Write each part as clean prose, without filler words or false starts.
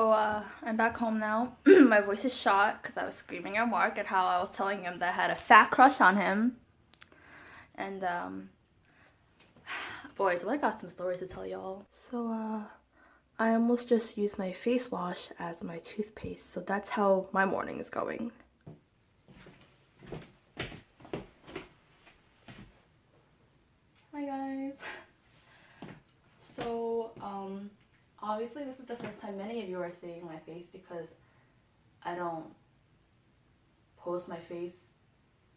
So I'm back home now. My voice is shot because I was screaming at Mark at how I was telling him that I had a fat crush on him. And boy, do I got some stories to tell y'all. So I almost just used my face wash as my toothpaste, so that's how my morning is going. Hi guys. So obviously this is the first time many of you are seeing my face because I don't post my face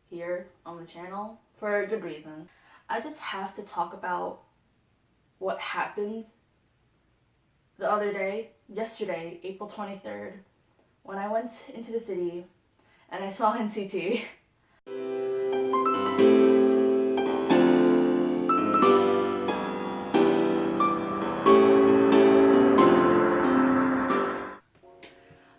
here on the channel for a good reason. I just have to talk about what happened the other day, yesterday, April 23rd, when I went into the city and I saw NCT.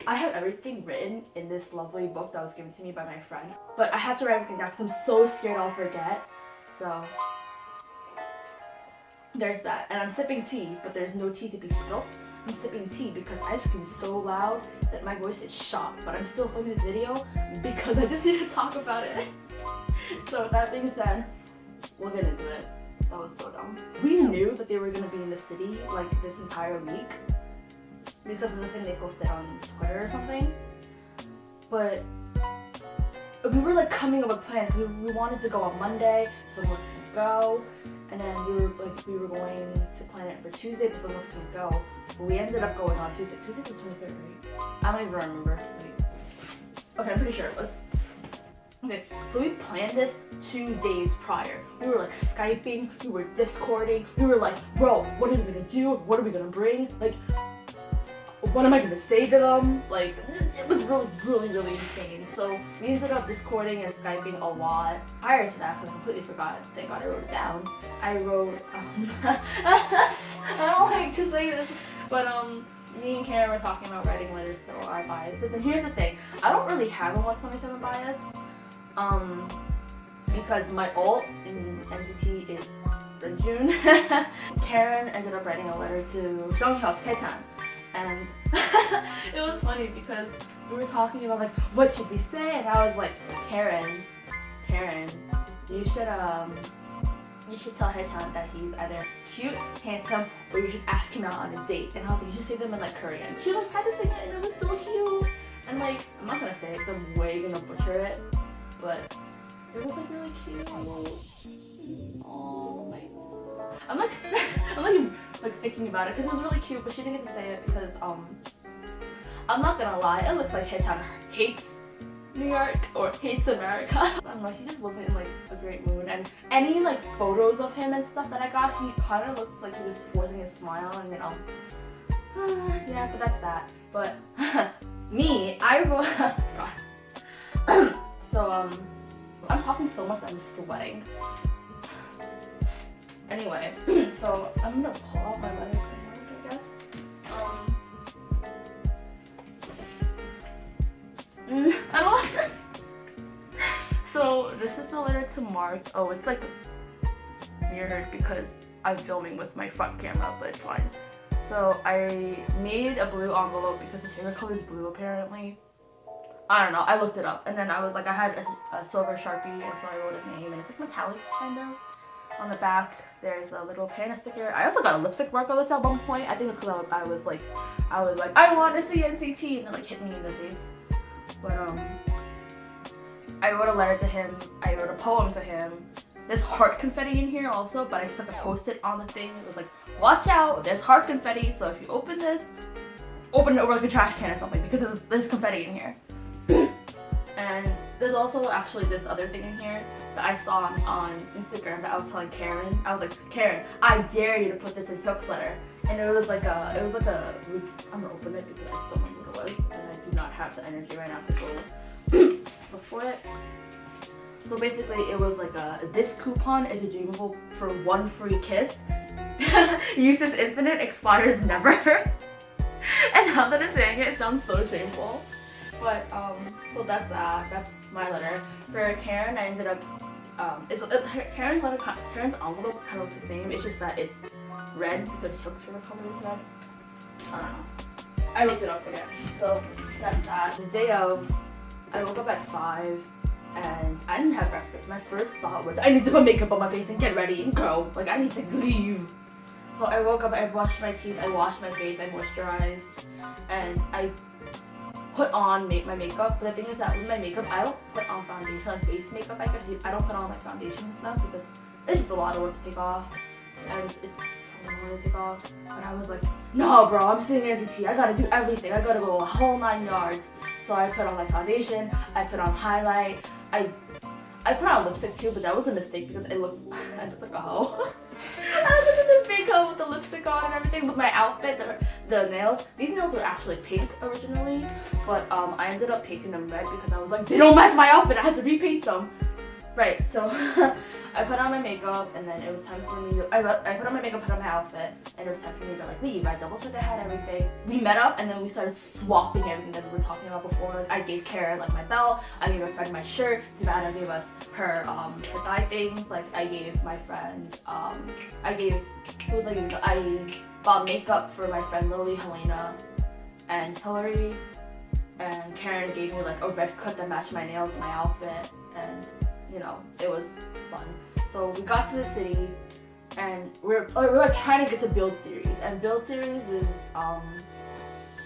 I have everything written in this lovely book that was given to me by my friend, but I have to write everything down because I'm so scared I'll forget. So there's that. And I'm sipping tea, but there's no tea to be spilt. I'm sipping tea because I screamed so loud that my voice is shot, but I'm still filming this video because I just need to talk about it. So with that being said, we'll get into it. That was so dumb. We knew that they were going to be in the city like this entire week because of the thing they posted on Twitter or something, but we were like coming up with plans. We wanted to go on Monday, someone was gonna go, and then we were going to plan it for Tuesday, but someone was gonna go. But we ended up going on Tuesday. Tuesday was 23rd, right? I don't even remember. Wait. Okay, I'm pretty sure it was. Okay, so we planned this 2 days prior. We were like Skyping, we were Discording, we were like, bro, what are we gonna do? What are we gonna bring? Like, what am I gonna say to them? Like, it was really insane. So we ended up Discording and Skyping a lot. Prior to that, because I completely forgot. Thank God I wrote it down. I wrote, I don't like to say this, but me and Karen were talking about writing letters to our biases. And here's the thing, I don't really have a 127 bias, because my alt in NCT is June. Karen ended up writing a letter to Jonghyuk Haechan. And it was funny because we were talking about like, what should we say? And I was like, Karen, you should tell Haechan that he's either cute, handsome, or you should ask him out on a date. And I was like, you should say them in like Korean. She like practicing it and it was so cute. And like, I'm not gonna say it because I'm way gonna butcher it, but it was like really cute. Oh my God. I'm like thinking about it because it was really cute, but she didn't get to say it because I'm not gonna lie, it looks like Haechan hates New York or hates America. I don't know, he just wasn't in like a great mood, and any like photos of him and stuff that I got, he kind of looked like he was forcing a smile, and you know, yeah, but that's that. But me, I wrote so I'm talking so much I'm sweating. Anyway, so I'm gonna pull out my letter from Mark, I guess. I don't. So this is the letter to Mark. Oh, it's like weird because I'm filming with my front camera, but it's fine. So I made a blue envelope because his favorite color is blue apparently. I don't know, I looked it up, and then I was like, I had a silver Sharpie, and so I wrote his name, and it's like metallic kind of. On the back, there's a little panda sticker. I also got a lipstick mark on this at one point. I think it's because I was like, I want to see NCT, and it like hit me in the face. But I wrote a letter to him. I wrote a poem to him. There's heart confetti in here also, but I stuck a post-it on the thing. It was like, watch out, there's heart confetti. So if you open this, open it over like a trash can or something because there's confetti in here. And there's also actually this other thing in here that I saw on Instagram that I was telling Karen. I was like, Karen, I dare you to put this in Hyuk's letter. And it was like a, I'm gonna open it because I still remember what it was, and I do not have the energy right now to go look for it. So basically it was like this coupon is redeemable for 1 free kiss. Use is infinite, expires never. And now that I'm saying it, it sounds so shameful. But so that's my letter. For Karen, I ended up Karen's envelope kind of looks the same. It's just that it's red because Hyuk's favorite color is red. I don't know. I looked it up again. So that's that. The day of, I woke up at 5 and I didn't have breakfast. My first thought was, I need to put makeup on my face and get ready and go. Like, I need to leave. So I woke up, I brushed my teeth, I washed my face, I moisturized, and I put on my makeup. But the thing is that with my makeup, I don't put on foundation, like base makeup, I guess. I don't put on my foundation and stuff because it's just a lot of work to take off. And it's so long to take off. And I was like, no bro, I'm sitting in NCT, I gotta do everything. I gotta go a whole 9 yards. So I put on my foundation, I put on highlight, I put on lipstick too, but that was a mistake because it looked, I looked like a hoe. I was in the big hoe with the lipstick on and everything with my outfit, the nails. These nails were actually pink originally, but I ended up painting them red because I was like, they don't match my outfit, I had to repaint them. Right, so I put on my makeup and then it was time for me to, I put on my makeup, put on my outfit, and it was time for me to like leave. I double checked I had everything. We met up and then we started swapping everything that we were talking about before. Like, I gave Karen like my belt, I gave a friend my shirt, Savannah gave us her thigh things, like I gave my friend, I bought makeup for my friend Lilly, Helena, and Hillary, and Karen gave me like a red cut that matched my nails and my outfit, and you know, it was fun. So we got to the city and we're like trying to get to Build Series, and Build Series is I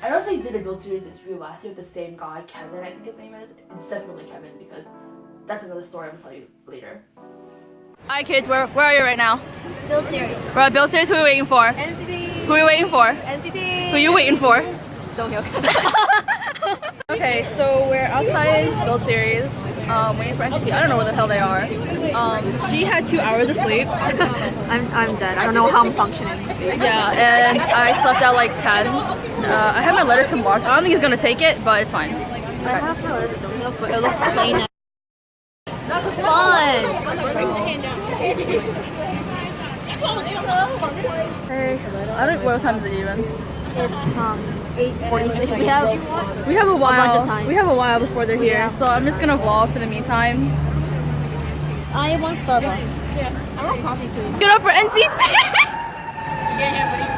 don't know if they did a Build Series interview last year with the same guy, Kevin, I think his name is. It's definitely Kevin because that's another story I'm gonna tell you later. Alright kids, where are you right now? Build Series. We're at Build Series. Who are we waiting for? NCT. Who are you waiting for? NCT. Who are you waiting for? Don't know. Okay, so we're outside Build Series, waiting for NCT. I don't know where the hell they are. She had 2 hours of sleep. I'm dead. I don't know how I'm functioning. Yeah, and I slept at like 10. I have my letter to Mark. I don't think he's gonna take it, but it's fine. I have my letter to Donghyuk, but it looks plain. Fun. Hey, I don't. What time is it even? It's 8:46. We have a while. a bunch of time. We have a while before they're here, Yeah. so I'm just gonna vlog for the meantime. I want Starbucks. Yeah, I want coffee too. Get up for NCT. Get here, everybody's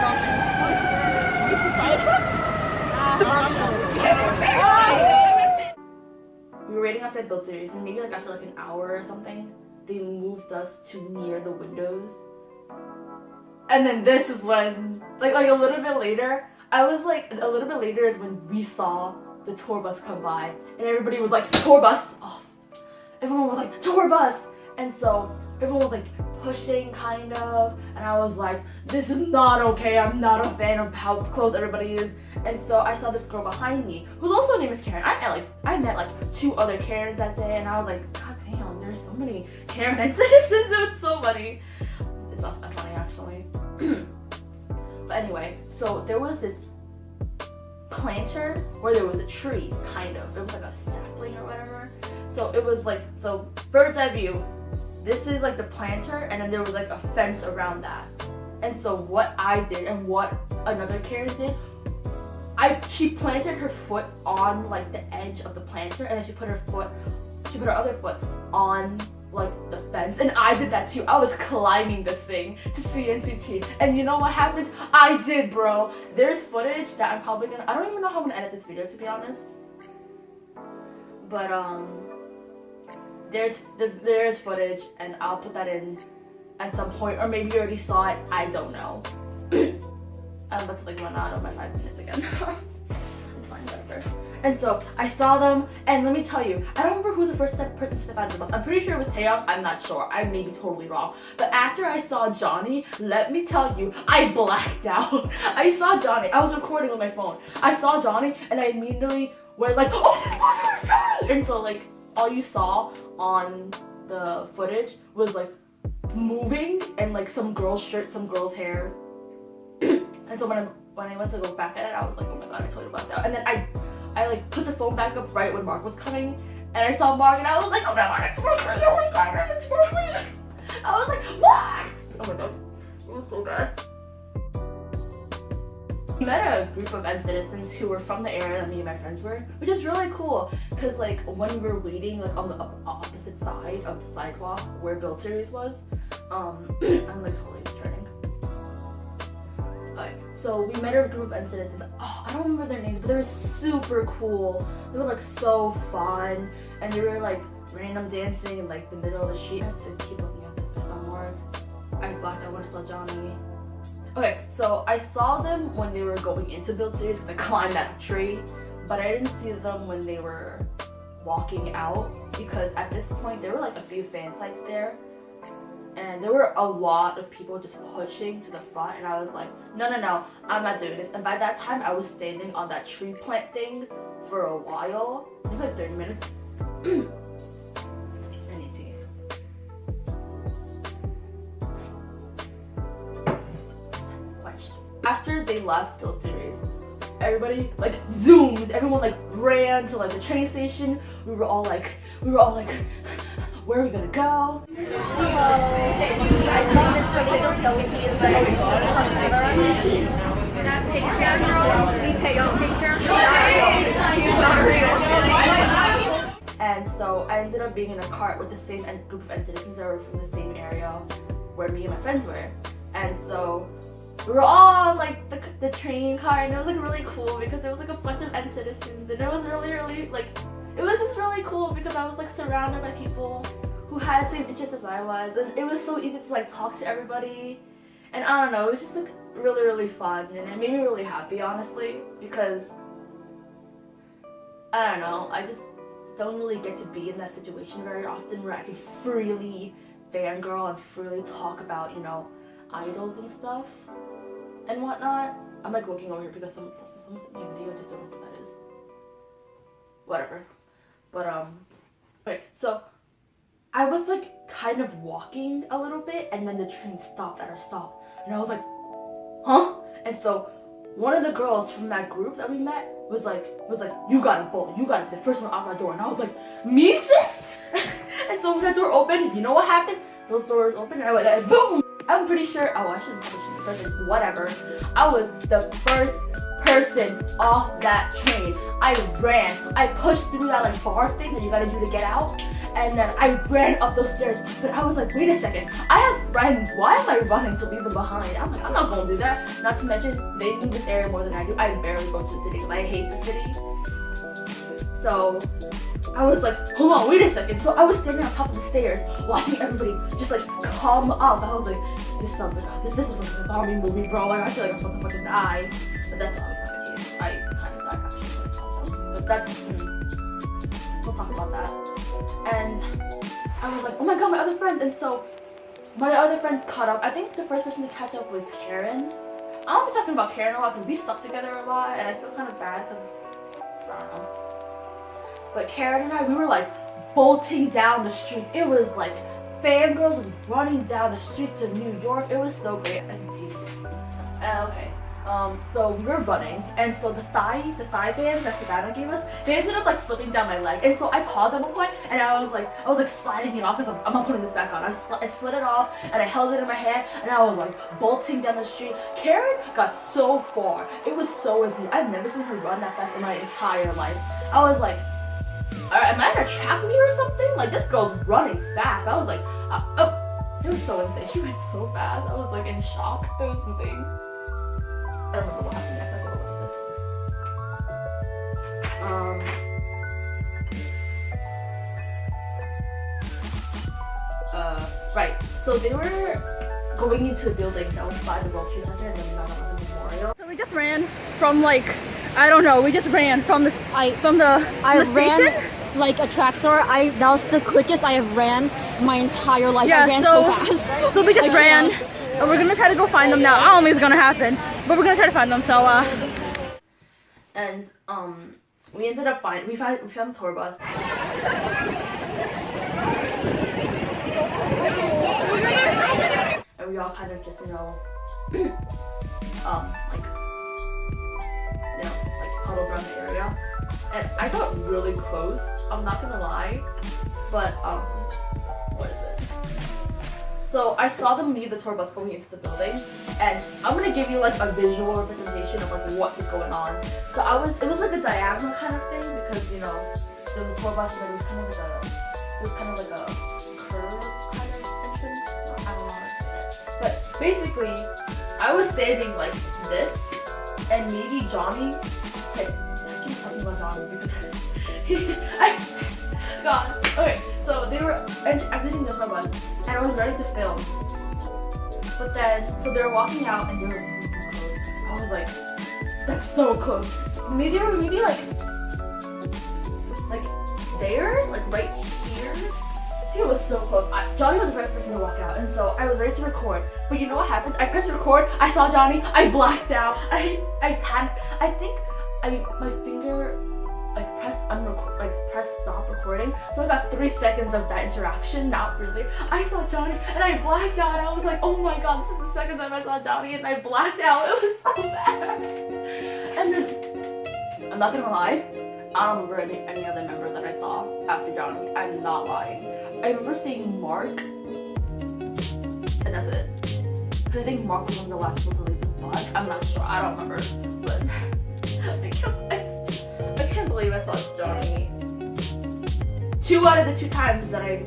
We were waiting outside Build Series, and maybe like after like an hour or something, they moved us to near the windows. And then this is when, like a little bit later, is when we saw the tour bus come by, and everybody was like, tour bus off. Everyone was like, tour bus. And so everyone was like pushing kind of, and I was like, this is not okay. I'm not a fan of how close everybody is. And so I saw this girl behind me, whose also name is Karen. I met like 2 other Karens that day, and I was like, god damn, there's so many Karen and citizens. It was so funny. It's not that funny actually. But anyway, so there was this planter where there was a tree, kind of. It was like a sapling or whatever. So it was like, so bird's eye view. This is like the planter, and then there was like a fence around that. And so what I did and what another Karen did, she planted her foot on like the edge of the planter, and then she put her other foot on like the fence, and I did that too. I was climbing this thing to see NCT, and you know what happened? I did, bro. There's footage that I'm probably gonna, I don't even know how I'm gonna edit this video, to be honest. But there's footage, and I'll put that in at some point, or maybe you already saw it. I don't know. I'm about to like run out of my 5 minutes again. It's fine, whatever. And so I saw them, and let me tell you, I don't remember who the first person to step out of the bus. I'm pretty sure it was Taeyong. I'm not sure. I may be totally wrong. But after I saw Johnny, let me tell you, I blacked out. I saw Johnny. I was recording on my phone. I saw Johnny, and I immediately went like, oh my god, there's Johnny! And so like, all you saw on the footage was like moving, and like some girl's shirt, some girl's hair. And so when I went to go back at it, I was like, oh my god, I totally blacked out. And then I like put the phone back up right when Mark was coming, and I saw Mark, and I was like, oh my god, it's Mark! Oh my god, it's Mark! I was like, Mark! Oh my god, it was so bad. We met a group of N citizens who were from the area that me and my friends were, which is really cool, because like when we were waiting like on the opposite side of the sidewalk where Build Series was, I'm like totally turning. Like, So we met a group of NCIS. Oh, I don't remember their names, but they were super cool. They were like so fun, and they were like random dancing in like the middle of the street. I have to keep looking at this somewhere. I blacked out when I saw Johnny. Okay, so I saw them when they were going into Build Series because I climbed that tree, but I didn't see them when they were walking out because at this point there were like a few fan sites there. And there were a lot of people just pushing to the front, and I was like, no, I'm not doing this. And by that time, I was standing on that tree plant thing for a while, maybe like 30 minutes. I need tea. Quenched. After they left Build Series, everybody like zoomed. Everyone like ran to like the train station. We were all like, where are we gonna go? I saw Mr. Little Kelly. He is like that Patreon girl. We take out Patreon. He's not real. And so I ended up being in a cart with the same group of citizens that were from the same area where me and my friends were. And so we were all on like the train car, and it was like really cool because there was like a bunch of citizens, and it was really like, it was just really cool because I was like surrounded by people who had the same interests as I was, and it was so easy to like talk to everybody, and I don't know, it was just like really fun, and it made me really happy, honestly, because I don't know, I just don't really get to be in that situation very often where I can freely fangirl and freely talk about, you know, idols and stuff and whatnot. I'm like looking over here because someone sent me a video, I just don't know what that is. Whatever. But okay, so I was like kind of walking a little bit, and then the train stopped at our stop, and I was like, huh? And so one of the girls from that group that we met was like, you gotta bolt, you gotta be the first one out that door. And I was like, me, sis? And so when that door opened, you know what happened? Those doors opened, and I went, and boom! I'm pretty sure, oh, I shouldn't be whatever. I was the first person off that train. I ran. I pushed through that like bar thing that you gotta do to get out, and then I ran up those stairs. But I was like, wait a second, I have friends. Why am I running to leave them behind? I'm like, I'm not gonna do that. Not to mention, they knew this area more than I do. I barely go to the city because I hate the city. So I was like, hold on, wait a second. So I was standing on top of the stairs, watching everybody just like come up. I was like, this sounds like this is like a zombie movie, bro. Like I feel like I'm about to fucking die. But that's obviously not the case. I kind of died actually. But that's we'll talk about that. And I was like, oh my god, my other friend. And so my other friends caught up. I think the first person to catch up was Karen. I'll be talking about Karen a lot because we stuck together a lot, and I feel kind of bad because I don't know. But Karen and I, we were like bolting down the streets. It was like fangirls was running down the streets of New York. It was so great. I can tease you. Okay. So we were running, and so the thigh band that Savannah gave us, they ended up like slipping down my leg, and so I paused at one point, and I was like sliding it off because I'm not putting this back on. I slid it off, and I held it in my hand, and I was like bolting down the street. Karen got so far. It was so insane. I've never seen her run that fast in my entire life. I was like, am I in a track meet or something? Like, this girl's running fast. I was like, it was so insane. She went so fast. I was like in shock. It was insane. I don't remember what happened next. I have to look at this. Right. So they were going into a building that was by the World Trade Center and then 9/11 Memorial. So we just ran from like, I don't know. We just ran from the station. Like a track star. That was the quickest I have ran my entire life. Yeah, I ran so fast. So we just ran, and we're gonna try to go find them now. I don't think it's gonna happen, but we're gonna try to find them. So and we ended up we found the tour bus. And we all kind of just huddled around the area. And I got really close, I'm not gonna lie, but what is it? So I saw them leave the tour bus going into the building, and I'm gonna give you like a visual representation of like what is going on. So it was like a diagonal kind of thing because there was a tour bus, but it was kind of like a curve kind of entrance. I don't know how to say it. But basically, I was standing like this. and maybe Johnny. I keep talking about Johnny because God. Okay, so they were exiting the bus, and I was ready to film. But then, so they were walking out, and they were really close. I was like, that's so close. Maybe they were like there, like right here. I think it was so close. Johnny was the first person to walk out, and so I was ready to record. But you know what happened? I pressed record. I saw Johnny. I blacked out. I panicked. I think my finger pressed stop recording. So I got 3 seconds of that interaction. Not really. I saw Johnny and I blacked out. I was like, oh my god, this is the second time I saw Johnny and I blacked out. It was so bad. And then I'm not gonna lie, I don't remember any other member that I saw after Johnny. I'm not lying. I remember seeing Mark, and that's it. Because I think Mark was one of the last people to leave the vlog. I'm not sure. I don't remember. But I can't believe I saw Johnny 2 out of the 2 times that I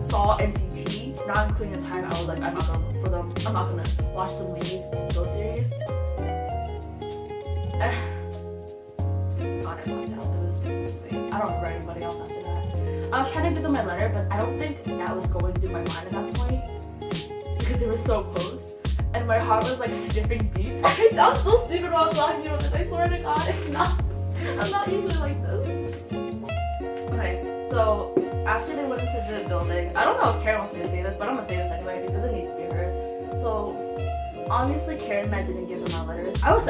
saw NCT, not including the time I was like, I'm not gonna look for them. I'm not gonna watch them leave those series. God, I blacked out. I don't remember anybody else after that. I was trying to give them my letter, but I don't think that was going through my mind at that point because they were so close, and my heart was like skipping beats. I sound so stupid while I'm talking about this. I swear to God, it's not. I'm not usually like this. Okay, so after they went into the building, I don't know if Karen wants me to say this, but I'm gonna say this anyway because it needs to be heard. So obviously Karen and I didn't give them our letters. I was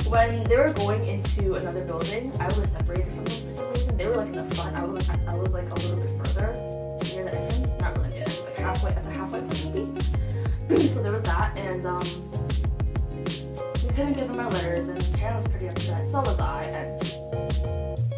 when they were going into another building, I was separated from them for some reason. They were like in the front. I was like a little bit further near the entrance. Not really near, like halfway at the halfway point maybe. So there was that, and we couldn't give them our letters, and Karen was pretty upset. So was I, and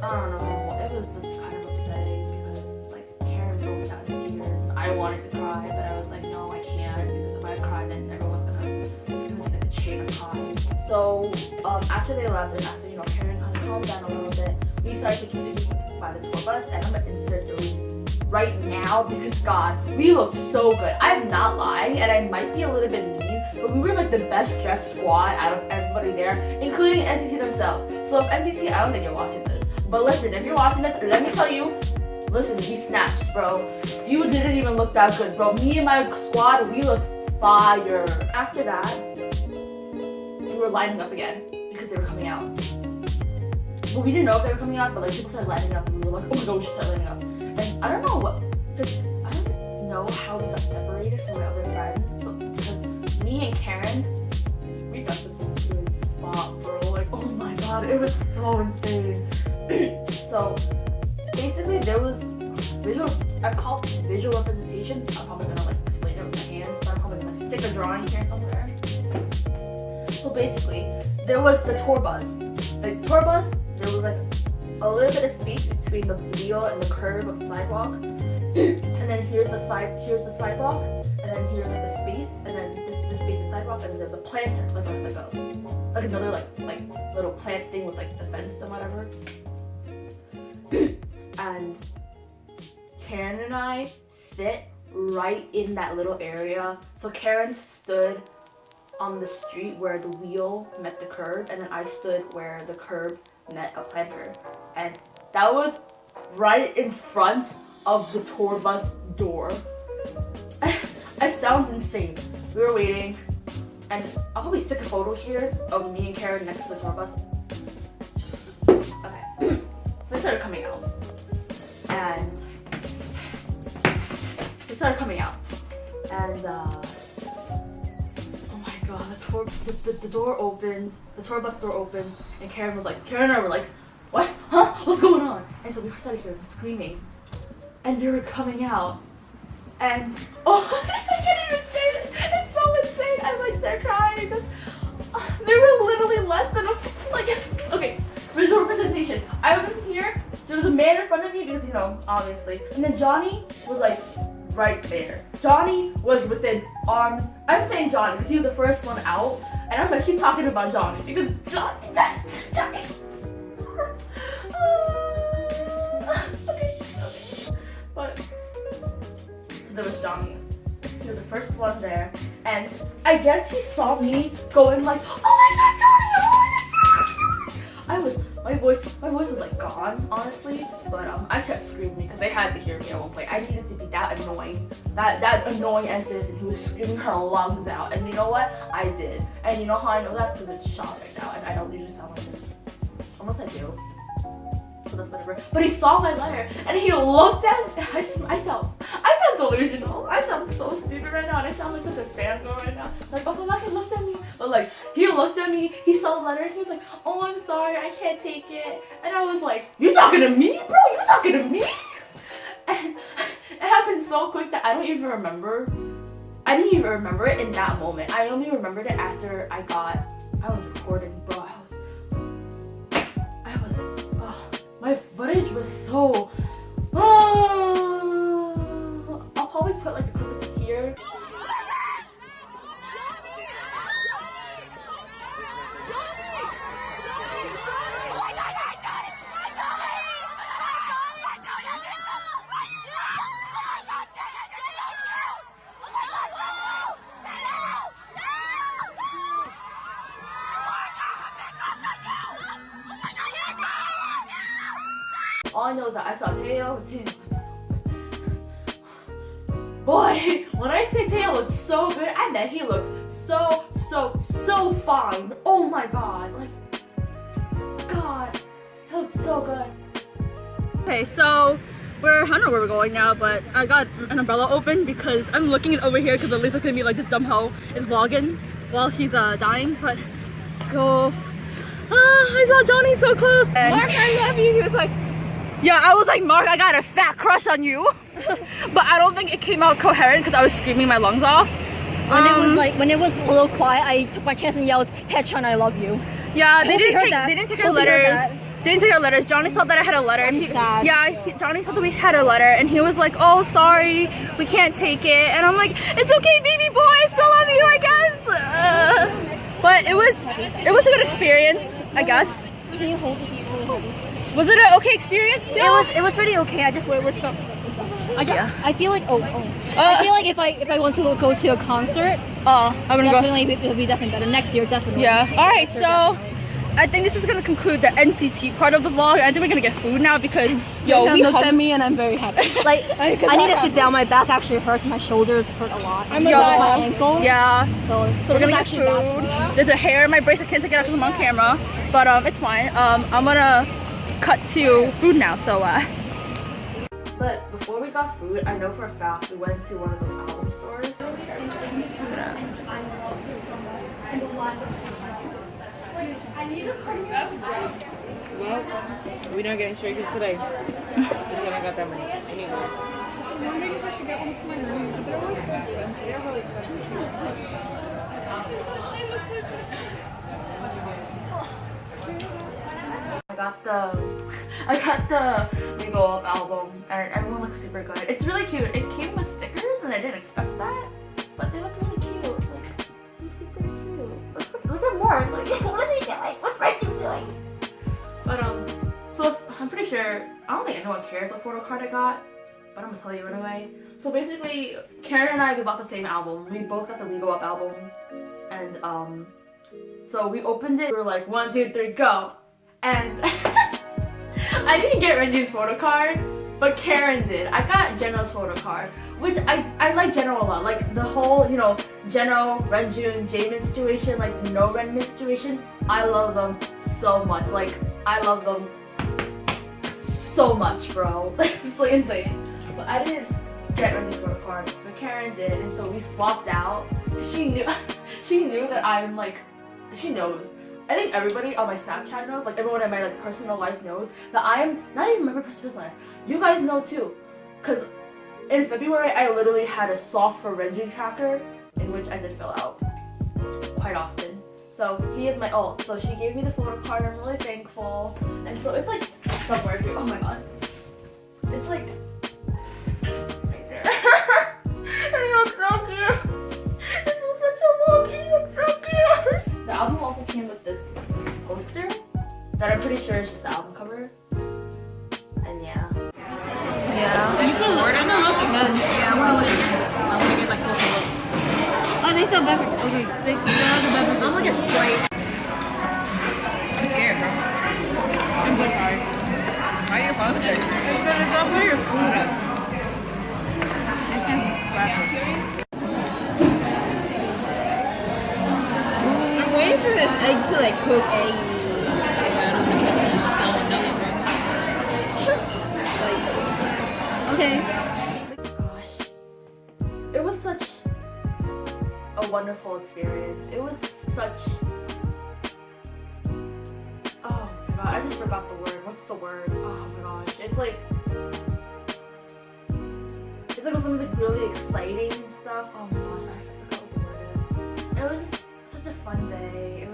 I don't know. It was just kind of upsetting because like Karen broke down in tears, and I wanted to cry, but I was like, no, I can't because if I cry, then everyone's gonna be like a chain of crying. So after they left, and after Karen kind of calmed down a little bit, we started to communicate by the tour bus, and I'm gonna insert those right now because God, we looked so good. I'm not lying, and I might be a little bit mean, but we were like the best dressed squad out of everybody there, including NCT themselves. So if NCT, I don't think you're watching this, but listen, if you're watching this, let me tell you, listen, we snatched, bro. You didn't even look that good, bro. Me and my squad, we looked fire. After that, we were lining up again because they were coming out. Well, we didn't know if they were coming out, but like people started lining up and we were like, oh my god, we should start lining up. And I don't know I don't know how we got separated from my other friends. So, because me and Karen, we got to the good spot, bro. Like, oh my god, it was so insane. So basically there was I call it visual representation. I'm probably gonna like explain it with my hands, but I'm probably gonna stick a drawing here somewhere. So basically, there was the tour bus. The tour bus, there was like a little bit of space between the wheel and the curb of the sidewalk. And then here's the sidewalk, and then here's like the space, and then this space is sidewalk, and then there's a planter, like another like little plant thing with like the fence and whatever. And Karen and I sit right in that little area. So Karen stood on the street where the wheel met the curb, and then I stood where the curb met a planter, and that was right in front of the tour bus door. It sounds insane. We were waiting, and I'll probably stick a photo here of me and Karen next to the tour bus. Okay, so they started coming out, and God, the door opened, the tour bus door opened, and Karen and I were like, what? Huh? What's going on? And so we started hearing screaming, and they were coming out, and I can't even say it. It's so insane. I like start crying because they were literally less than okay, visual representation. I was here. There was a man in front of me because obviously, and then Johnny was like right there. Johnny was within arms. I'm saying Johnny because he was the first one out, and I'm gonna keep talking about Johnny because Johnny. Okay. But there was Johnny. He was the first one there, and I guess he saw me going like, oh my god, Johnny, my voice was like gone, honestly. But I kept screaming because they had to hear me at one point. I needed to be that annoying, that annoying as this, and he was screaming her lungs out. And you know what? I did. And you know how I know that? Because it's shot right now, and I don't usually sound like this. Unless I do. So that's whatever. But he saw my letter, and he looked at me. I felt delusional. I sound so stupid right now, and I sound like such a fangirl right now. Like, oh my God, he looked at me. But like, he looked at me, he saw the letter, and he was like, oh, I'm sorry, I can't take it. And I was like, you talking to me, bro? You talking to me? And it happened so quick that I don't even remember. I didn't even remember it in that moment. I only remembered it after I was recording, bro. My footage was so. I'll probably put like a clip here. All I know is that I saw Teo. Boy, when I say Teo looked so good, I bet he looked so fine. Oh my God, like, God, he looked so good. Okay, so I don't know where we're going now, but I got an umbrella open because I'm looking over here because Lily's looking at me like this dumb hoe is vlogging while she's dying. But yo, I saw Johnny so close. And Mark, I love you. He was like. Yeah, I was like, Mark, I got a fat crush on you. But I don't think it came out coherent because I was screaming my lungs off. When it was a little quiet, I took my chest and yelled, "Headshot, I love you." Yeah, they didn't take our letters. They didn't take our letters. Johnny saw that I had a letter. Sad. Johnny saw that we had a letter, and he was like, "Oh, sorry, we can't take it." And I'm like, "It's okay, baby boy. I still love you, I guess." But it was a good experience, I guess. Can you hold it? Was it an okay experience? It was pretty okay. I just I feel like I feel like if I want to go to a concert, I'm gonna definitely it'll be definitely better next year, definitely. Yeah. All right. So I think this is gonna conclude the NCT part of the vlog. I think we're gonna get food now because we looked at me and I'm very happy. Like I need to sit down. My back actually hurts. My shoulders hurt a lot. My ankle. Yeah. So we're gonna get food. There's a hair in my brace. I can't take it out because I'm on camera, but it's fine. I'm gonna cut to food now. So But before we got food, I know for a fact we went to one of those album stores. Well, we're not getting straight kids today. Since I got that money. Anyway. Maybe I should get one for my room. They're always so expensive. They're really expensive. I got the We Go Up album, and everyone looks super good. It's really cute. It came with stickers, and I didn't expect that, but they look really cute. Like, they're super cute. Look at Mark. Like, what are they doing? What's Reggie doing? But so I'm pretty sure I don't think anyone cares what photo card I got, but I'm gonna tell you anyway. So basically, Karen and I, we bought the same album. We both got the We Go Up album, and so we opened it. We were like, 1, 2, 3, go. And I didn't get Renju's photo card, but Karen did. I got Jeno's photo card, which I like Jeno a lot. Like the whole, you know, Jeno, Renju, and Jaemin situation, like the no Renmin situation. I love them so much. Like I love them so much, bro. It's like insane. But I didn't get Renju's photo card, but Karen did, and so we swapped out. She knew that I'm like, she knows. I think everybody on my Snapchat knows, like everyone in my like personal life knows that I am not even my personal life. You guys know too, because in February I literally had a soft for Renju tracker in which I did fill out quite often. So he is my ult. So she gave me the photo card. I'm really thankful. And so it's like somewhere here. Oh my god, it's like right there. And he looks so cute. This was such a look. He looks so cute. The album also came with this poster that I'm pretty sure is just the album cover. And yeah. Yeah. You can order them looking good. Yeah, I want to look again. I want to get like closer looks. Oh, they sell beverage. Okay, they have the beverage. I'm gonna get Sprite. I'm scared, bro. I'm good, sorry. It's all for your food. I'm waiting for this egg to like cook. Okay. Gosh, it was such a wonderful experience. It was such. Oh my god, I just forgot the word. What's the word? Oh my gosh, it's like it was something like really exciting and stuff. Oh my gosh, I forgot what the word is. It was just such a fun day. It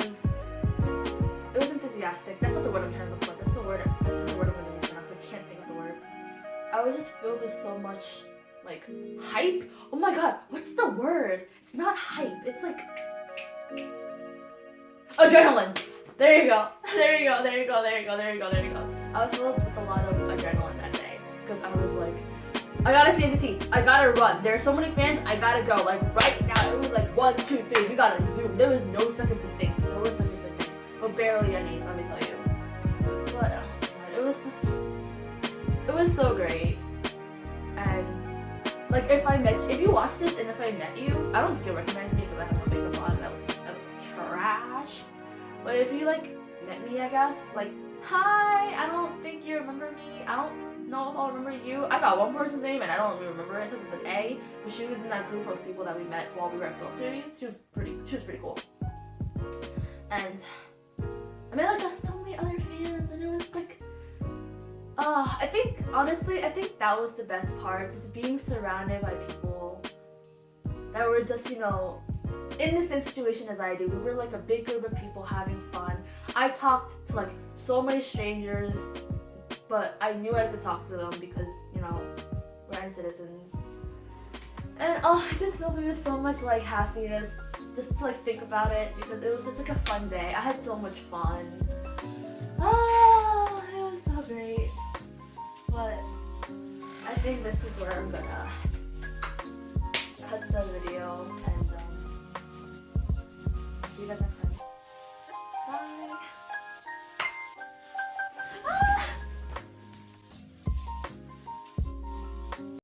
was enthusiastic. That's not the word I'm trying to look for. That's the word I'm going to use now. I can't think of the word. I was just filled with so much like hype. Oh my god, what's the word? It's not hype. It's like adrenaline. There you go. There you go. There you go. There you go. There you go. There you go. I was filled with a lot of adrenaline that day because I was like, I gotta see the team. I gotta run. There are so many fans. I gotta go. Like right now, it was like 1, 2, 3. We gotta zoom. There was no seconds to think. There was seconds to think, but barely any. Let me tell you. But oh my god, it was so great. And like if you watch this and if I met you, I don't think you'll recognize me because I have no makeup on and I look trash. But if you like met me, I guess, like, hi, I don't think you remember me. I don't know if I'll remember you. I got one person's name and I don't really remember it. It starts with an A, but she was in that group of people that we met while we were at Build Series. She was pretty cool. And I met like so many other fans and it was like, I think that was the best part, just being surrounded by people that were just, you know, in the same situation as I do. We were like a big group of people having fun. I talked to like so many strangers, but I knew I could talk to them because, you know, we're citizens. And it just filled me with so much like happiness just to like think about it because it was such like a fun day. I had so much fun. It was so great. But I think this is where I'm gonna cut the video and see you guys next time.